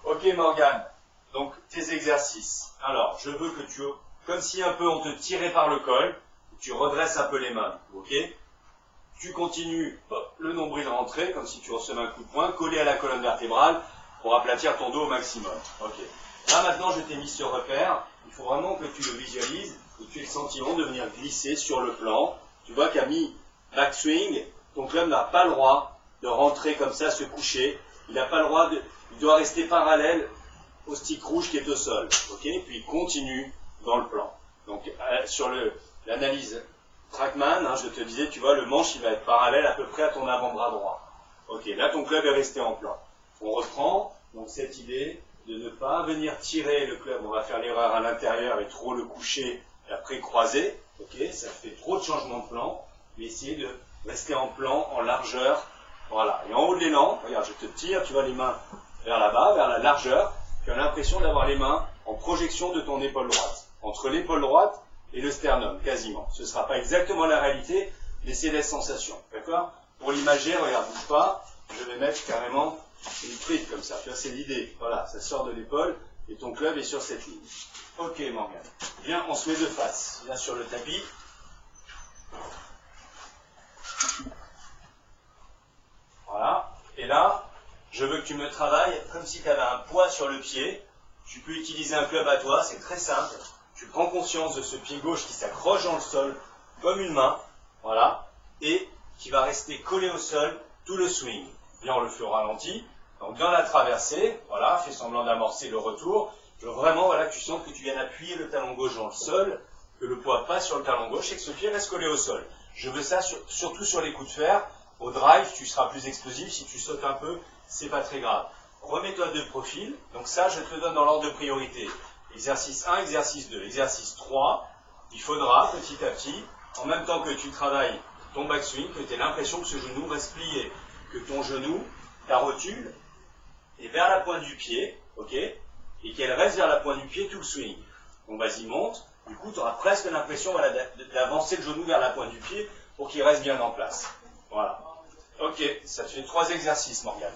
Ok Morgane, donc tes exercices. Alors, je veux que tu, comme si un peu on te tirait par le col, tu redresses un peu les mains, ok? Tu continues, hop, le nombril rentré, comme si tu recevais un coup de poing, collé à la colonne vertébrale pour aplatir ton dos au maximum. Ok. Là maintenant, je t'ai mis ce repère. Il faut vraiment que tu le visualises et tu aies le sentiment de venir glisser sur le plan. Tu vois qu'à mi-backswing, ton club n'a pas le droit de rentrer comme ça, se coucher. Il n'a pas le droit il doit rester parallèle au stick rouge qui est au sol. Ok. Puis il continue dans le plan. Donc sur l'analyse Trackman, je te disais, tu vois, le manche il va être parallèle à peu près à ton avant-bras droit. Ok, là ton club est resté en plan. On reprend donc cette idée de ne pas venir tirer le club. On va faire l'erreur à l'intérieur et trop le coucher et après croiser. Ok, ça fait trop de changements de plan. Mais essayer de rester en plan, en largeur. Voilà. Et en haut de l'élan, regarde, je te tire, tu vois les mains vers là-bas, vers la largeur. Tu as l'impression d'avoir les mains en projection de ton épaule droite. Entre l'épaule droite et le sternum, quasiment. Ce ne sera pas exactement la réalité, mais c'est la sensation. D'accord? Pour l'imager, regarde, bouge pas. Je vais mettre carrément une truite comme ça. Tu vois, c'est l'idée. Voilà, ça sort de l'épaule et ton club est sur cette ligne. Ok, Morgane. Viens, on se met de face. Viens sur le tapis. Voilà. Et là, je veux que tu me travailles comme si tu avais un poids sur le pied. Tu peux utiliser un club à toi, c'est très simple. Tu prends conscience de ce pied gauche qui s'accroche dans le sol comme une main, voilà, et qui va rester collé au sol tout le swing. Bien, on le fait au ralenti. Donc dans la traversée, voilà, fais semblant d'amorcer le retour. Je veux vraiment, voilà, que tu sens que tu viens appuyer le talon gauche dans le sol, que le poids passe sur le talon gauche et que ce pied reste collé au sol. Je veux ça surtout sur les coups de fer. Au drive, tu seras plus explosif. Si tu sautes un peu, c'est pas très grave. Remets-toi de profil. Donc ça, je te donne dans l'ordre de priorité. Exercice 1, exercice 2. Exercice 3, il faudra petit à petit, en même temps que tu travailles ton backswing, que tu aies l'impression que ce genou reste plié, que ton genou, ta rotule, est vers la pointe du pied, ok, et qu'elle reste vers la pointe du pied tout le swing. Donc vas-y, monte. Du coup, tu auras presque l'impression voilà, d'avancer le genou vers la pointe du pied pour qu'il reste bien en place. Voilà. Ok, ça te fait 3 exercices, Morgane.